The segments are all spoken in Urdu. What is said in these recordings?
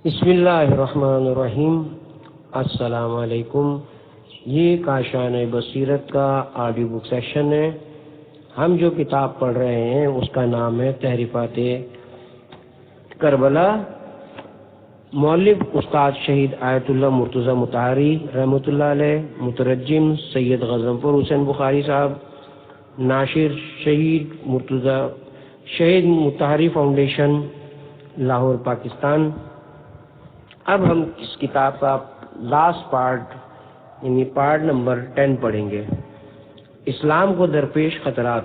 بسم اللہ الرحمن الرحیم۔ السلام علیکم۔ یہ کاشان بصیرت کا آڈیو بک سیشن ہے۔ ہم جو کتاب پڑھ رہے ہیں اس کا نام ہے تحریفات کربلا، مؤلف استاد شہید آیت اللہ مرتضی مطہری رحمۃ اللہ علیہ، مترجم سید غضنفر حسین بخاری صاحب، ناشر شہید مطہری فاؤنڈیشن، لاہور، پاکستان۔ اب ہم اس کتاب کا لاسٹ پارٹ یعنی پارٹ نمبر 10 پڑھیں گے، اسلام کو درپیش خطرات۔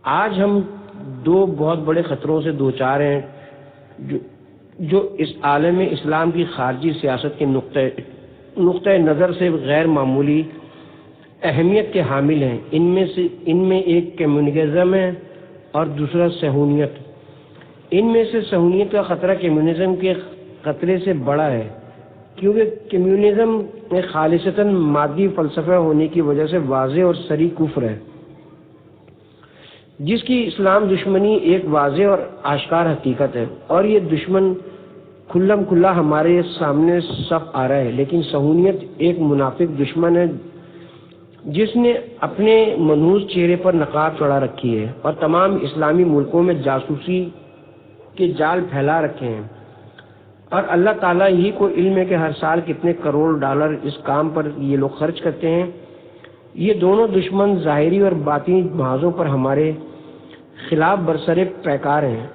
آج ہم دو بہت بڑے خطروں سے دوچار ہیں جو اس عالم اسلام کی خارجی سیاست کے نقطۂ نظر سے غیر معمولی اہمیت کے حامل ہیں۔ ان میں ایک کمیونزم ہے اور دوسرا صہیونیت۔ ان میں سے صہیونیت کا خطرہ کمیونزم کے خطرے سے بڑا ہے، کیونکہ کمیونزم میں خالصتاً مادی فلسفہ ہونے کی وجہ سے واضح اور صریح کفر ہے، جس کی اسلام دشمنی ایک واضح اور آشکار حقیقت ہے، اور یہ دشمن کھلم کھلا ہمارے سامنے صف آ رہا ہے۔ لیکن صہیونیت ایک منافق دشمن ہے جس نے اپنے منحوس چہرے پر نقاب چڑھا رکھی ہے اور تمام اسلامی ملکوں میں جاسوسی کے جال پھیلا رکھے ہیں، اور اللہ تعالیٰ ہی کو علم ہے کہ ہر سال کتنے کروڑ ڈالر اس کام پر یہ لوگ خرچ کرتے ہیں۔ یہ دونوں دشمن ظاہری اور باطنی محاذوں پر ہمارے خلاف برسر پیکار ہیں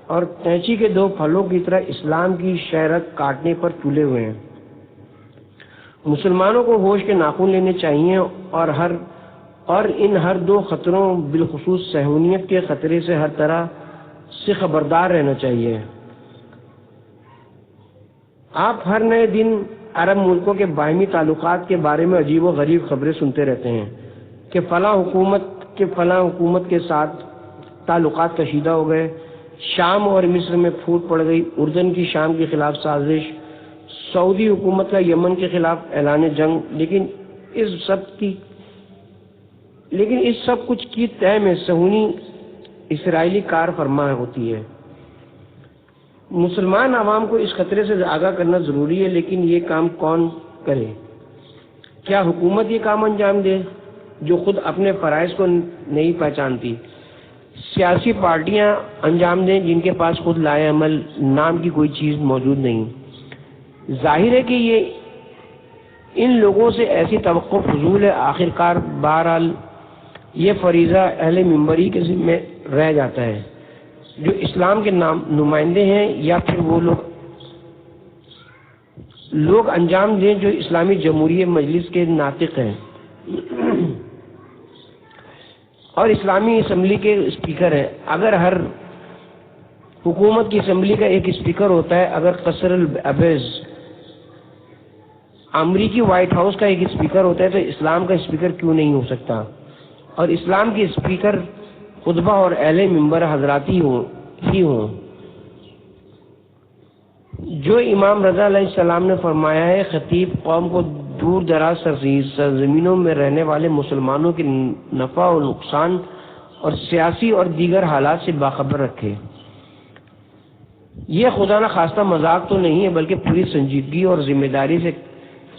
اور قینچی کے دو پھلوں کی طرح اسلام کی شہرت کاٹنے پر تلے ہوئے ہیں۔ مسلمانوں کو ہوش کے ناخن لینے چاہیے اور ان ہر دو خطروں بالخصوص صہیونیت کے خطرے سے ہر طرح سے خبردار رہنا چاہیے۔ آپ ہر نئے دن عرب ملکوں کے باہمی تعلقات کے بارے میں عجیب و غریب خبریں سنتے رہتے ہیں کہ فلاں حکومت کے ساتھ تعلقات کشیدہ ہو گئے، شام اور مصر میں پھوٹ پڑ گئی، اردن کی شام کے خلاف سازش، سعودی حکومت کا یمن کے خلاف اعلان جنگ۔ لیکن اس سب کچھ کی تہ میں صہیونی اسرائیلی کار فرما ہوتی ہے۔ مسلمان عوام کو اس خطرے سے آگاہ کرنا ضروری ہے، لیکن یہ کام کون کرے؟ کیا حکومت یہ کام انجام دے جو خود اپنے فرائض کو نہیں پہچانتی؟ سیاسی پارٹیاں انجام دیں جن کے پاس خود لائے عمل نام کی کوئی چیز موجود نہیں؟ ظاہر ہے کہ ان لوگوں سے ایسی توقع فضول ہے۔ آخرکار بہرحال یہ فریضہ اہل منبری کے ذمہ رہ جاتا ہے جو اسلام کے نمائندے ہیں، یا پھر وہ لوگ انجام دیں جو اسلامی جمہوریہ مجلس کے ناطق ہیں اور اسلامی اسمبلی کے اسپیکر ہیں۔ اگر ہر حکومت کی اسمبلی کا ایک اسپیکر ہوتا ہے، اگر قصر العبیز امریکی وائٹ ہاؤس کا ایک اسپیکر ہوتا ہے، تو اسلام کا اسپیکر کیوں نہیں ہو سکتا؟ اور اسلام کے اسپیکر خطبہ اور اہل منبر حضرات ہی ہوں۔ جو امام رضا علیہ السلام نے فرمایا ہے، خطیب قوم کو دور دراز سرزمینوں میں رہنے والے مسلمانوں کے نفع و نقصان اور سیاسی اور دیگر حالات سے باخبر رکھے۔ یہ خدا نخواستہ مذاق تو نہیں ہے، بلکہ پوری سنجیدگی اور ذمہ داری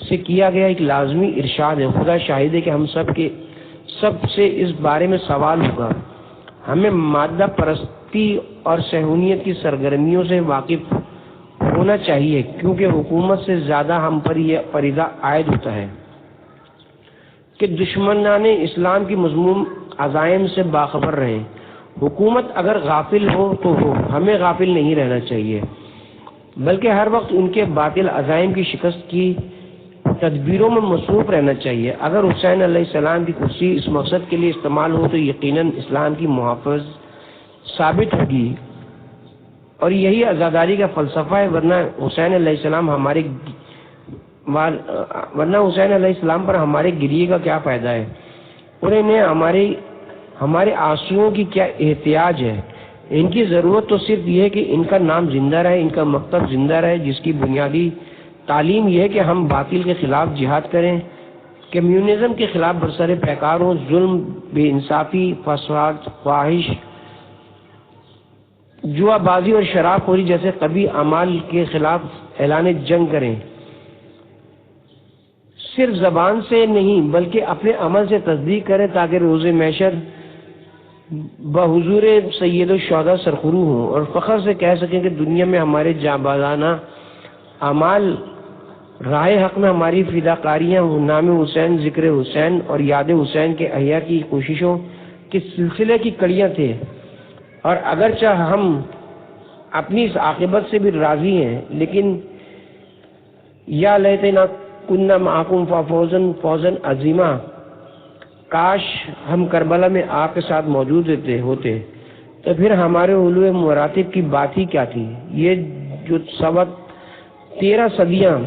سے کیا گیا ایک لازمی ارشاد ہے۔ خدا شاہد ہے کہ ہم سب سے اس بارے میں سوال ہوگا۔ ہمیں مادہ پرستی اور صہیونیت کی سرگرمیوں سے واقف ہونا چاہیے، کیونکہ حکومت سے زیادہ ہم پر یہ فریضہ عائد ہوتا ہے کہ دشمنان اسلام کی مذموم عزائم سے باخبر رہیں۔ حکومت اگر غافل ہو تو ہمیں غافل نہیں رہنا چاہیے، بلکہ ہر وقت ان کے باطل عزائم کی شکست کی تدبیروں میں مصروف رہنا چاہیے۔ اگر حسین علیہ السلام کی کرسی اس مقصد کے لیے استعمال ہو تو یقیناً اسلام کی محافظ ثابت ہوگی، اور یہی عزاداری کا فلسفہ ہے، ورنہ حسین علیہ السلام پر ہمارے گریے کا کیا فائدہ ہے؟ اور انہیں ہمارے آنسوؤں کی کیا احتیاج ہے؟ ان کی ضرورت تو صرف یہ ہے کہ ان کا نام زندہ رہے، ان کا مکتب زندہ رہے، جس کی بنیادی تعلیم یہ ہے کہ ہم باطل کے خلاف جہاد کریں، کمیونزم کے خلاف برسر پیکار ہوں، ظلم، بے انصافی، فساد، خواہش، جوا بازی اور شراب خوری جیسے قبیح اعمال کے خلاف اعلان جنگ کریں، صرف زبان سے نہیں بلکہ اپنے عمل سے تصدیق کریں تاکہ روز محشر بحضور سید الشہداء سرخرو ہوں اور فخر سے کہہ سکیں کہ دنیا میں ہمارے جانبازانہ اعمال، راہ حق میں ہماری فداکاریاں، نام حسین، ذکر حسین اور یاد حسین کے احیاء کی کوششوں کے سلسلے کی کڑیاں تھے، اور اگرچہ ہم اپنی اس عاقبت سے بھی راضی ہیں، لیکن یا لیتنا کننا معکم فوزا عظیما، کاش ہم کربلا میں آپ کے ساتھ موجود ہوتے تو پھر ہمارے علو مراتب کی بات ہی کیا تھی۔ یہ جو 13 صدیاں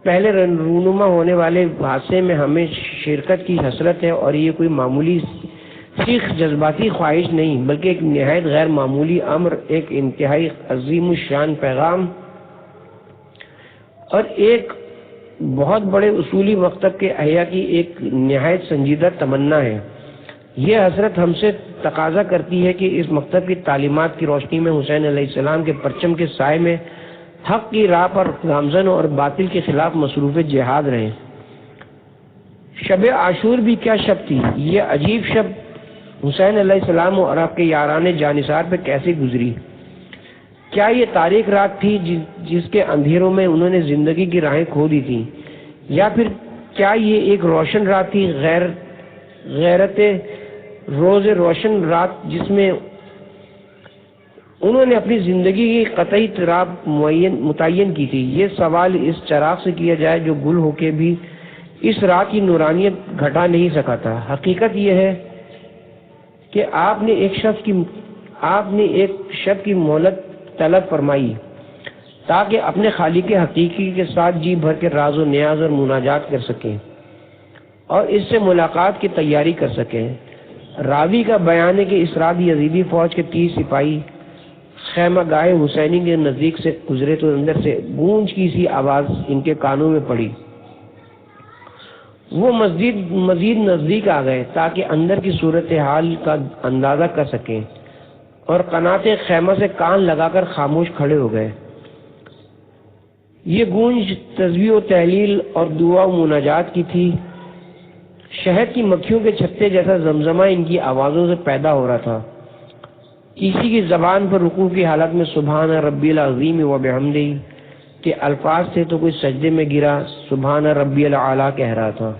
پہلے رونما ہونے والے حادثے میں ہمیں شرکت کی حسرت ہے، اور یہ کوئی معمولی سیخ جذباتی خواہش نہیں بلکہ ایک نہایت غیر معمولی امر، ایک انتہائی عظیم الشان پیغام اور ایک بہت بڑے اصولی مکتب کے احیاء کی ایک نہایت سنجیدہ تمنا ہے۔ یہ حسرت ہم سے تقاضا کرتی ہے کہ اس مکتب کی تعلیمات کی روشنی میں حسین علیہ السلام کے پرچم کے سائے میں حق کی راہ پر گامزن اور باطل کے خلاف مصروف جہاد رہیں۔ شب عاشور بھی کیا شب تھی، یہ عجیب شب حسین علیہ السلام اور آپ کے یاران جانثار پہ کیسے گزری؟ کیا یہ تاریک رات تھی جس کے اندھیروں میں انہوں نے زندگی کی راہیں کھو دی تھی، یا پھر کیا یہ ایک روشن رات تھی، غیرت روز روشن رات جس میں انہوں نے اپنی زندگی کی قطعی تراب متعین کی تھی؟ یہ سوال اس چراغ سے کیا جائے جو گل ہو کے بھی اس رات کی نورانیت گھٹا نہیں سکا تھا۔ حقیقت یہ ہے کہ آپ نے ایک شب کی مہلت طلب فرمائی تاکہ اپنے خالق حقیقی کے ساتھ جی بھر کے راز و نیاز اور مناجات کر سکیں اور اس سے ملاقات کی تیاری کر سکیں۔ راوی کا بیان ہے کہ اس رات یزیدی فوج کے 30 سپاہی خیمہ گاہ حسینی کے نزدیک سے گزرے تو اندر سے گونج کی سی آواز ان کے کانوں میں پڑی۔ وہ مزید نزدیک آ گئے تاکہ اندر کی صورتحال کا اندازہ کر سکیں اور قنات خیمہ سے کان لگا کر خاموش کھڑے ہو گئے۔ یہ گونج تسبیح و تحلیل اور دعا و مناجات کی تھی۔ شہد کی مکھیوں کے چھتے جیسا زمزمہ ان کی آوازوں سے پیدا ہو رہا تھا۔ کسی کی زبان پر رکوع کی حالت میں سبحان ربی العظیم و بحمدہ کے الفاظ تھے تو کوئی سجدے میں گرا سبحان ربی العالی کہہ رہا تھا،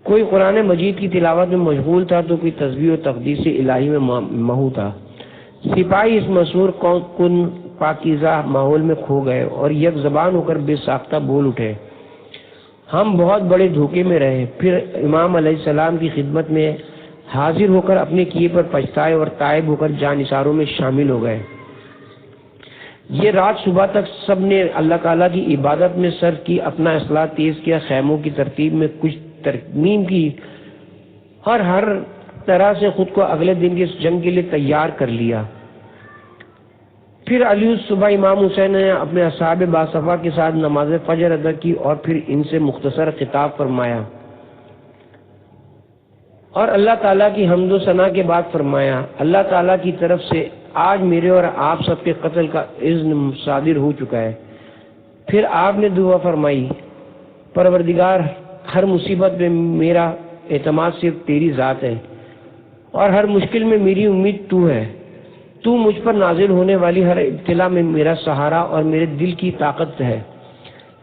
کوئی قرآن مجید کی تلاوت میں مشغول تھا تو کوئی تسبیح و تقدیس الہی میں محو تھا۔ سپاہی اس مسحور کن پاکیزہ ماحول میں کھو گئے اور یک زبان ہو کر بے ساختہ بول اٹھے، ہم بہت بڑے دھوکے میں رہے۔ پھر امام علیہ السلام کی خدمت میں حاضر ہو کر اپنے کیے پر پچھتائے اور تائب ہو کر جانثاروں میں شامل ہو گئے۔ یہ رات صبح تک سب نے اللہ تعالیٰ کی عبادت میں صرف کی، اپنا اصلاح تیز کیا، خیموں کی ترتیب میں کچھ ترمیم کی اور ہر طرح سے خود کو اگلے دن کی جنگ کے لیے تیار کر لیا۔ پھر علی صبح امام حسین نے اپنے اصحاب باصفا کے ساتھ نماز فجر ادا کی اور پھر ان سے مختصر خطاب فرمایا اور اللہ تعالیٰ کی حمد و ثنا کے بعد فرمایا، اللہ تعالیٰ کی طرف سے آج میرے اور آپ سب کے قتل کا اذن صادر ہو چکا ہے۔ پھر آپ نے دعا فرمائی، پروردگار ہر مصیبت میں میرا اعتماد صرف تیری ذات ہے اور ہر مشکل میں میری امید تو ہے، تو مجھ پر نازل ہونے والی ہر ابتلا میں میرا سہارا اور میرے دل کی طاقت ہے۔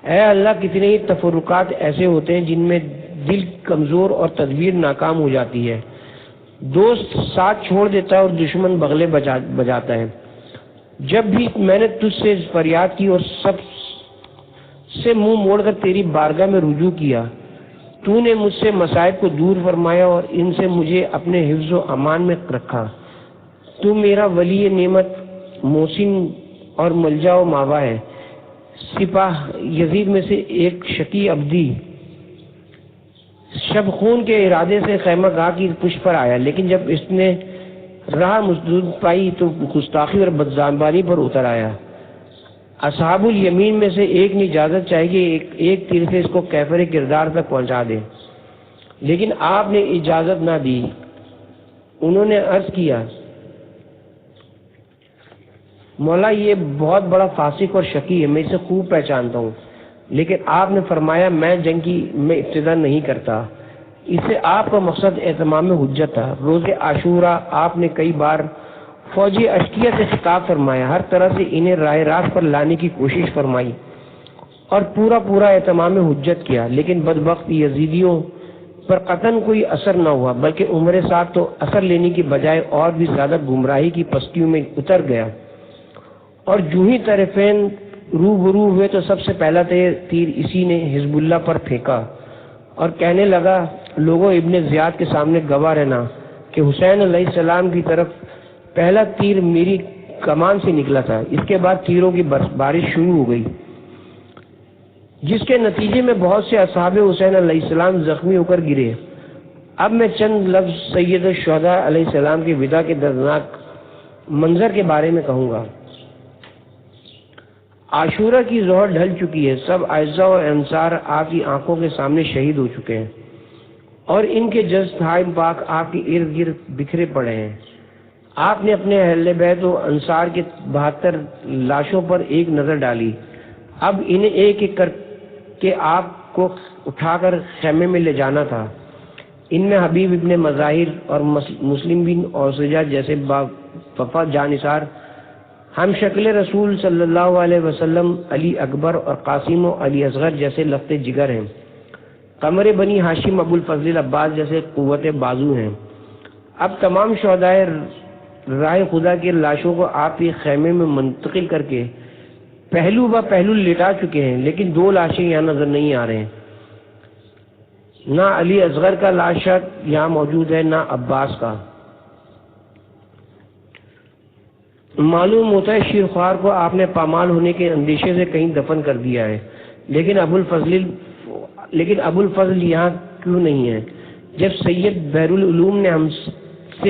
اے اللہ، کتنے ہی تفرقات ایسے ہوتے ہیں جن میں دل کمزور اور تدبیر ناکام ہو جاتی ہے، دوست ساتھ چھوڑ دیتا ہے اور دشمن بغلے بجاتا ہے۔ جب بھی میں نے تجھ سے فریاد کی اور سب سے منہ موڑ کر تیری بارگاہ میں رجوع کیا، تو نے مجھ سے مصائب کو دور فرمایا اور ان سے مجھے اپنے حفظ و امان میں رکھا۔ تو میرا ولی نعمت، محسن اور ملجا و ماوا ہے۔ سپاہ یزید میں سے ایک شقی عبدی شب خون کے ارادے سے خیمہ گاہ کی پشت پر آیا، لیکن جب اس نے راہ مسدود پائی تو گستاخی اور بدزبانی پر اتر آیا۔ اصحاب الیمین میں سے ایک نے اجازت چاہی کہ ایک تیر سے اس کو کیفر کردار تک پہنچا دے، لیکن آپ نے اجازت نہ دی۔ انہوں نے عرض کیا، مولا یہ بہت بڑا فاسق اور شقی ہے، میں اسے خوب پہچانتا ہوں، لیکن آپ نے فرمایا میں جنگ کی میں ابتدا نہیں کرتا۔ اس سے آپ کا مقصد اہتمام حجت تھا۔ روز عاشورہ آپ نے کئی بار فوجی اشقیہ سے خطاب فرمایا، ہر طرح سے انہیں راہ راست پر لانے کی کوشش فرمائی اور پورا اہتمام حجت کیا، لیکن بدبخت یزیدیوں پر قطعاً کوئی اثر نہ ہوا، بلکہ عمر صاحب تو اثر لینے کی بجائے اور بھی زیادہ گمراہی کی پستیوں میں اتر گیا، اور جو ہی طرفین روبرو ہوئے تو سب سے پہلا تیر اسی نے حزب اللہ پر پھینکا اور کہنے لگا، لوگوں ابن زیاد کے سامنے گواہ رہنا کہ حسین علیہ السلام کی طرف پہلا تیر میری کمان سے نکلا تھا، اس کے بعد تیروں کی بارش شروع ہو گئی، جس کے نتیجے میں بہت سے اصحاب حسین علیہ السلام زخمی ہو کر گرے۔ اب میں چند لفظ سید الشہداء علیہ السلام کے وداع کے دردناک منظر کے بارے میں کہوں گا۔ عاشورہ کی ظہر ڈھل چکی ہے، سب اعزاء و انصار آپ کی آنکھوں کے سامنے شہید ہو چکے ہیں اور ان کے جسد ہائے پاک آپ کے ارد گرد بکھرے پڑے ہیں۔ آپ نے اپنے اہل بیت و انصار کے 72 لاشوں پر ایک نظر ڈالی، اب انہیں ایک ایک کر کے آپ کو اٹھا کر خیمے میں لے جانا تھا۔ ان میں حبیب ابن مظاہر اور مسلم بن اوسجہ جیسے وفا جانثار ہم شکل رسول صلی اللہ علیہ وسلم، علی اکبر اور قاسم و علی اصغر جیسے لفتے جگر ہیں، قمر بنی ہاشم ابو الفضل عباس جیسے قوت بازو ہیں۔ اب تمام شہدائے راہ خدا کی لاشوں کو آپ کے خیمے میں منتقل کر کے پہلو بہ پہلو لٹا چکے ہیں، لیکن 2 لاشیں یہاں نظر نہیں آ رہے ہیں، نہ علی اصغر کا لاش یہاں موجود ہے، نہ عباس کا۔ معلوم ہوتا ہے شیرخوار کو آپ نے پامال ہونے کے اندیشے سے کہیں دفن کر دیا ہے، لیکن ابو الفضل یہاں کیوں نہیں ہے؟ جب سید بحر العلوم نے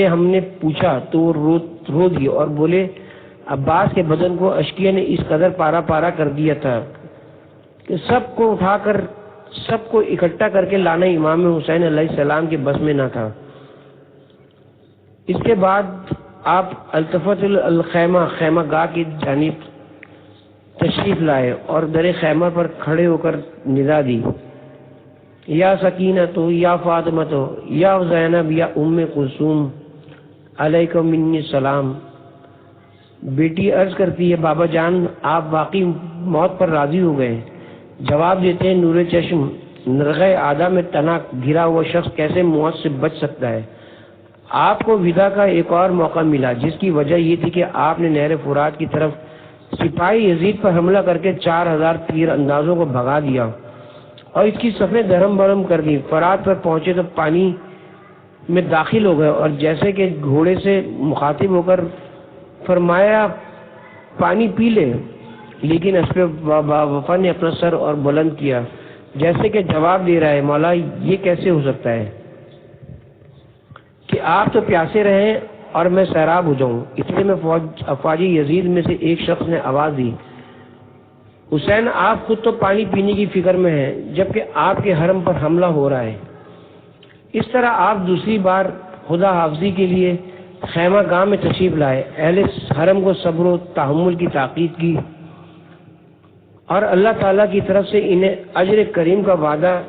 ہم نے پوچھا تو وہ رو دیے اور بولے، عباس کے بدن کو اشقیہ نے اس قدر پارا کر دیا تھا کہ سب کو اٹھا کر سب کو اکٹھا کر کے لانا امام حسین علیہ السلام کے بس میں نہ تھا۔ اس کے بعد آپ التفت الخیمہ خیمہ گاہ کی جانب تشریف لائے اور در خیمہ پر کھڑے ہو کر ندا دی، یا سکینہ یا فاطمہ یا زینب یا ام کلثوم علیکم منی السلام۔ بیٹی عرض کرتی ہے، بابا جان آپ واقعی موت پر راضی ہو گئے؟ جواب دیتے ہیں، نور چشم نرغہ عادہ میں تنا گھرا ہوا شخص کیسے موت سے بچ سکتا ہے؟ آپ کو وداع کا ایک اور موقع ملا، جس کی وجہ یہ تھی کہ آپ نے نہر فرات کی طرف سپاہی یزید پر حملہ کر کے 4000 تیر اندازوں کو بھگا دیا اور اس کی صفیں دھرم برم کر دی۔ فرات پر پہنچے تو پانی میں داخل ہو گئے اور جیسے کہ گھوڑے سے مخاطب ہو کر فرمایا پانی پی لے، لیکن اس پہ وفا نے اپنا سر اور بلند کیا جیسے کہ جواب دے رہا ہے، مولا یہ کیسے ہو سکتا ہے کہ آپ تو پیاسے رہیں اور میں سیراب ہو جاؤں؟ اتنے میں افواجی یزید میں سے ایک شخص نے آواز دی، حسین آپ خود تو پانی پینے کی فکر میں ہیں جبکہ آپ کے حرم پر حملہ ہو رہا ہے۔ اس طرح آپ دوسری بار خدا حافظی کے لیے خیمہ گاہ میں تشریف لائے، اہل حرم کو صبر و تحمل کی تاکید کی اور اللہ تعالیٰ کی طرف سے انہیں اجر کریم کا وعدہ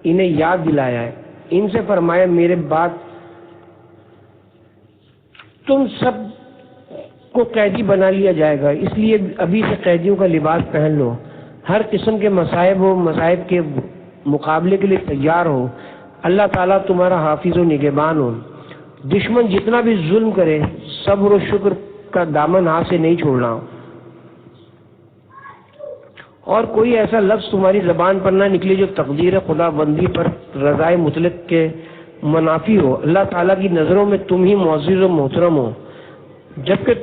انہیں یاد دلایا ہے۔ ان سے فرمایا، میرے بعد تم سب کو قیدی بنا لیا جائے گا، اس لیے ابھی سے قیدیوں کا لباس پہن لو، ہر قسم کے مصائب کے مقابلے کے لیے تیار ہو، اللہ تعالیٰ تمہارا حافظ و نگہبان ہو۔ دشمن جتنا بھی ظلم کرے صبر و شکر کا دامن ہاتھ سے نہیں چھوڑنا، اور کوئی ایسا لفظ تمہاری زبان پر نہ نکلے جو تقدیر خدا بندی پر رضائے مطلق کے منافی ہو۔ اللہ تعالیٰ کی نظروں میں تم ہی معزز و محترم ہو، جبکہ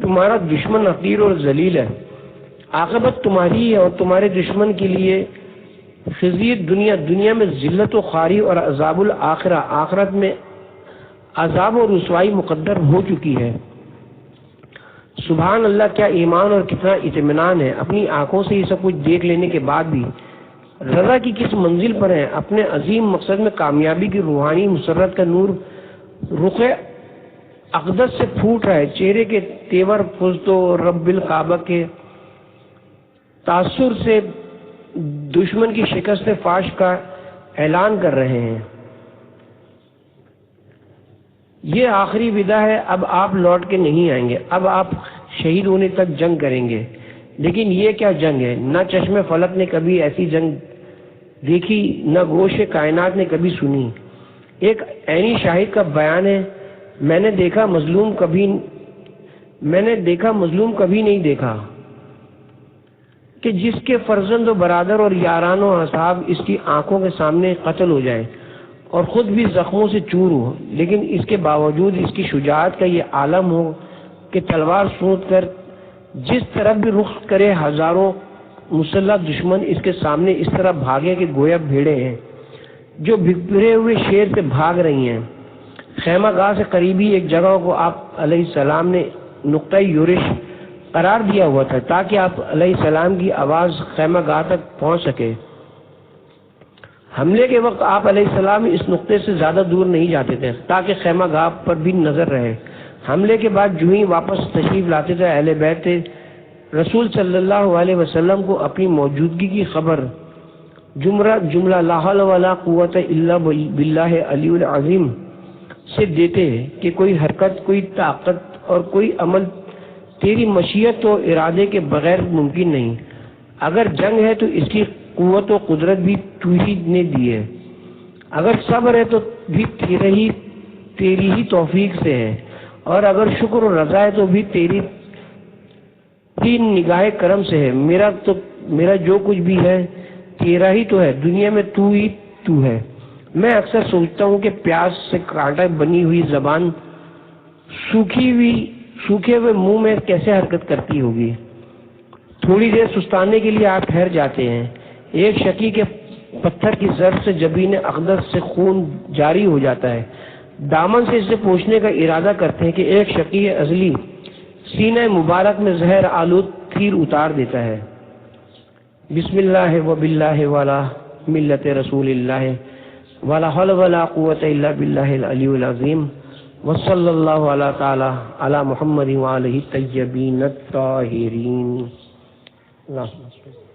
تمہارا دشمن حقیر اور ذلیل ہے۔ عاقبت تمہاری ہے اور تمہارے دشمن کے لیے خزی دنیا میں ذلت و خواری اور عذاب الآخرہ آخرت میں عذاب و رسوائی مقدر ہو چکی ہے۔ سبحان اللہ، کیا ایمان اور کتنا اطمینان ہے! اپنی آنکھوں سے یہ سب کچھ دیکھ لینے کے بعد بھی رضا کی کس منزل پر ہیں؟ اپنے عظیم مقصد میں کامیابی کی روحانی مسرت کا نور رخ اقدس سے پھوٹ رہا ہے، چہرے کے تیور فزتو رب الکعبہ کے تاثر سے دشمن کی شکست فاش کا اعلان کر رہے ہیں. یہ آخری ودا ہے، اب آپ لوٹ کے نہیں آئیں گے، اب آپ شہید ہونے تک جنگ کریں گے. لیکن یہ کیا جنگ ہے؟ نہ چشم فلک نے کبھی ایسی جنگ دیکھی، نہ گوش کائنات نے کبھی سنی. ایک عینی شاہد کا بیان ہے، میں نے دیکھا مظلوم کبھی نہیں دیکھا کہ جس کے فرزند و برادر اور یاران و اصحاب اس کی آنکھوں کے سامنے قتل ہو جائے اور خود بھی زخموں سے چور ہو، لیکن اس کے باوجود اس کی شجاعت کا یہ عالم ہو کہ تلوار سونت کر جس طرف بھی رخ کرے ہزاروں مسلح دشمن اس کے سامنے اس طرح بھاگے کہ گویا بھیڑے ہیں جو بکھرے ہوئے شیر سے بھاگ رہی ہیں. خیمہ گاہ سے قریبی ایک جگہ کو آپ علیہ السلام نے نقطۂ یورش قرار دیا ہوا تھا تاکہ آپ علیہ السلام کی آواز خیمہ گاہ تک پہنچ سکے. حملے کے وقت آپ علیہ السلام اس نقطے سے زیادہ دور نہیں جاتے تھے تاکہ خیمہ گاہ پر بھی نظر رہے. حملے کے بعد جو ہی واپس تشریف لاتے تھے اہل بیت رسول صلی اللہ علیہ وسلم کو اپنی موجودگی کی خبر جملہ لا حول ولا قوت الا باللہ العلی العظیم سے دیتے کہ کوئی حرکت، کوئی طاقت اور کوئی عمل تیری مشیت و ارادے کے بغیر ممکن نہیں. اگر جنگ ہے تو اس کی قوت و قدرت بھی تو ہی نے دی ہے، اگر صبر ہے تو بھی تیری ہی توفیق سے ہے، اور اگر شکر و رضا ہے تو بھی تیری نگاہ کرم سے ہے. میرا جو کچھ بھی ہے تیرا ہی تو ہے، دنیا میں تو ہی تو ہے. میں اکثر سوچتا ہوں کہ پیاس سے کانٹا بنی ہوئی زبان سوکھے ہوئے منہ میں کیسے حرکت کرتی ہوگی. تھوڑی دیر سستانے کے لیے آپ ٹھہر جاتے ہیں. ایک شقی کے پتھر کی ضرب سے جبین اقدس سے خون جاری ہو جاتا ہے. دامن سے اسے پوچھنے کا ارادہ کرتے ہیں کہ ایک شقی ازلی سینہ مبارک میں زہر آلود تیر اتار دیتا ہے. بسم اللہ و باللہ والا ملت رسول اللہ ولا حول ولا قوت الا باللہ العلی العظیم وصلی اللہ علی تعالی علی محمد وآلہ الطیبین الطاہرین. اللہ